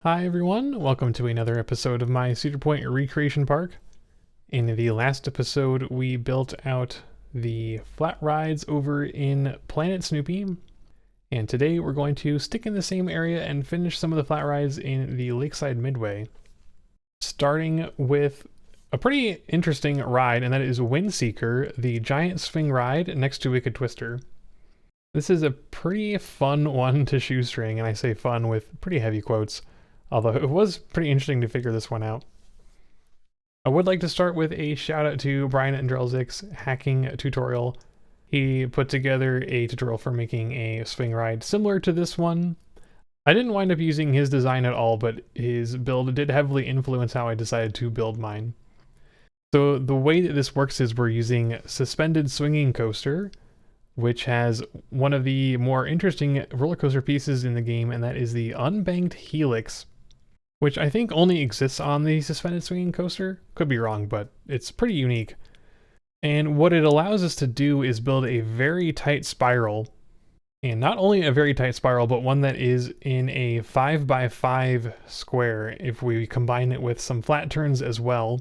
Hi everyone, welcome to another episode of my Cedar Point Recreation Park. In the last episode, we built out the flat rides over in Planet Snoopy, and today we're going to stick in the same area and finish some of the flat rides in the Lakeside Midway. Starting with a pretty interesting ride, and that is WindSeeker, the giant swing ride next to Wicked Twister. This is a pretty fun one to shoestring, and I say fun with pretty heavy quotes. Although it was pretty interesting to figure this one out. I would like to start with a shout out to Brian Andrelzik's hacking tutorial. He put together a tutorial for making a swing ride similar to this one. I didn't wind up using his design at all, but his build did heavily influence how I decided to build mine. So the way that this works is we're using suspended swinging coaster, which has one of the more interesting roller coaster pieces in the game, and that is the unbanked helix, which I think only exists on the suspended swinging coaster. Could be wrong, but it's pretty unique. And what it allows us to do is build a very tight spiral. And not only a very tight spiral, but one that is in a 5x5 square if we combine it with some flat turns as well,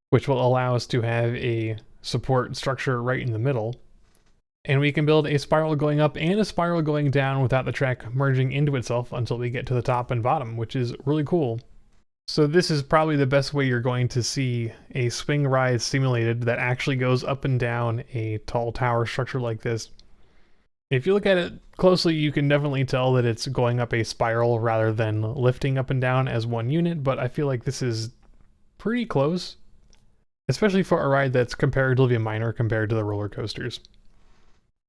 which will allow us to have a support structure right in the middle. And we can build a spiral going up and a spiral going down without the track merging into itself until we get to the top and bottom, which is really cool. So this is probably the best way you're going to see a swing ride simulated that actually goes up and down a tall tower structure like this. If you look at it closely, you can definitely tell that it's going up a spiral rather than lifting up and down as one unit, but I feel like this is pretty close, especially for a ride that's comparatively minor compared to the roller coasters.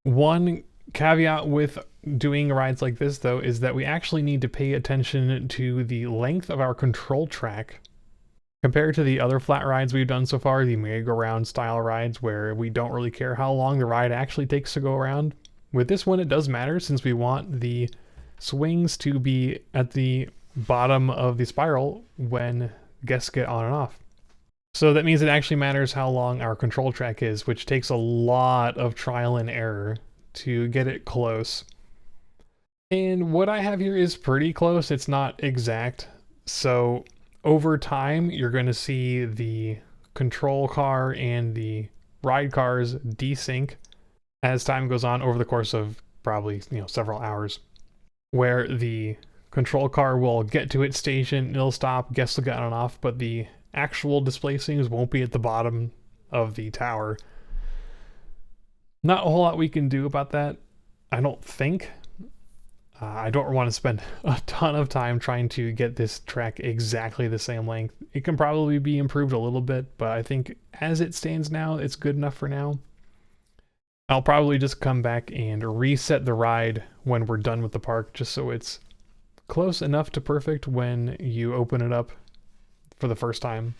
One caveat with doing rides like this, though, is that we actually need to pay attention to the length of our control track. Compared to the other flat rides we've done so far, the merry-go-round style rides where we don't really care how long the ride actually takes to go around, with this one it does matter since we want the swings to be at the bottom of the spiral when guests get on and off. So that means it actually matters how long our control track is, which takes a lot of trial and error to get it close. And what I have here is pretty close. It's not exact. So over time, you're going to see the control car and the ride cars desync as time goes on over the course of probably, several hours, where the control car will get to its station, it'll stop, guests will get on and off, but the actual display things won't be at the bottom of the tower. Not a whole lot we can do about that, I don't think. I don't want to spend a ton of time trying to get this track exactly the same length. It can probably be improved a little bit, but I think as it stands now, it's good enough for now. I'll probably just come back and reset the ride when we're done with the park, just so it's close enough to perfect when you open it up for the first time.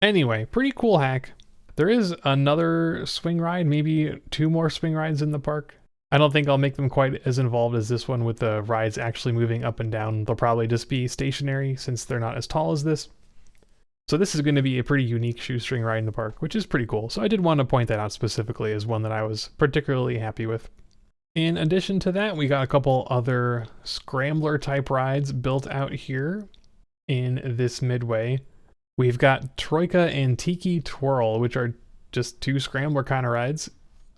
Anyway, pretty cool hack. There is another swing ride, maybe two more swing rides in the park. I don't think I'll make them quite as involved as this one with the rides actually moving up and down. They'll probably just be stationary since they're not as tall as this. So this is going to be a pretty unique shoestring ride in the park, which is pretty cool. So I did want to point that out specifically as one that I was particularly happy with. In addition to that, we got a couple other scrambler type rides built out here in this Midway. We've got Troika and Tiki Twirl, which are just two scrambler kind of rides.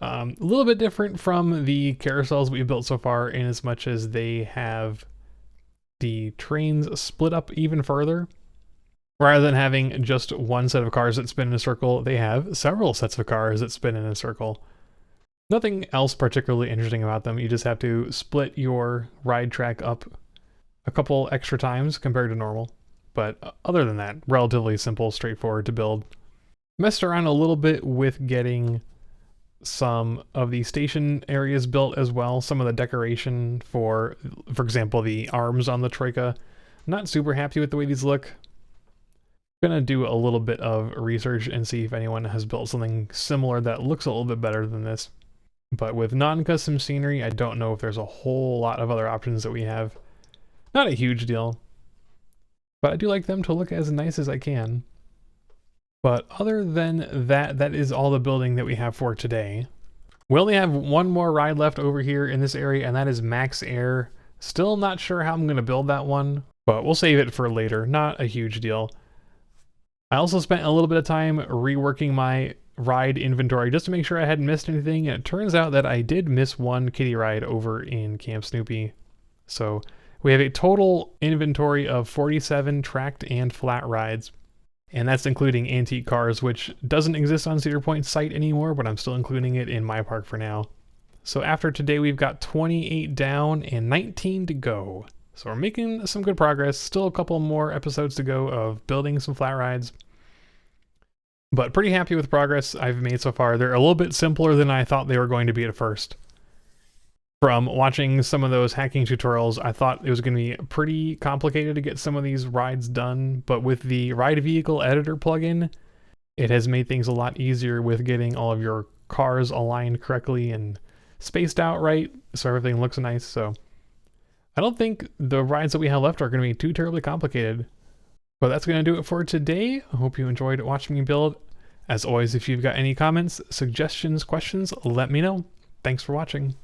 A little bit different from the carousels we've built so far in as much as they have the trains split up even further. Rather than having just one set of cars that spin in a circle, they have several sets of cars that spin in a circle. Nothing else particularly interesting about them. You just have to split your ride track up a couple extra times compared to normal. But other than that, relatively simple, straightforward to build. Messed around a little bit with getting some of the station areas built as well. Some of the decoration for example, the arms on the Troika. Not super happy with the way these look. I'm gonna do a little bit of research and see if anyone has built something similar that looks a little bit better than this. But with non-custom scenery, I don't know if there's a whole lot of other options that we have. Not a huge deal, but I do like them to look as nice as I can. But other than that, that is all the building that we have for today. We only have one more ride left over here in this area, and that is Max Air. Still not sure how I'm going to build that one. but we'll save it for later. Not a huge deal. I also spent a little bit of time reworking my ride inventory just to make sure I hadn't missed anything, and it turns out that I did miss one kiddie ride over in Camp Snoopy. So we have a total inventory of 47 tracked and flat rides, and that's including antique cars, which doesn't exist on Cedar Point's site anymore, but I'm still including it in my park for now. So after today, we've got 28 down and 19 to go. So we're making some good progress. Still a couple more episodes to go of building some flat rides, but pretty happy with progress I've made so far. They're a little bit simpler than I thought they were going to be at first. From watching some of those hacking tutorials, I thought it was going to be pretty complicated to get some of these rides done, but with the Ride Vehicle Editor plugin, it has made things a lot easier with getting all of your cars aligned correctly and spaced out right so everything looks nice. So I don't think the rides that we have left are going to be too terribly complicated. But that's going to do it for today. I hope you enjoyed watching me build. As always, if you've got any comments, suggestions, questions, let me know. Thanks for watching.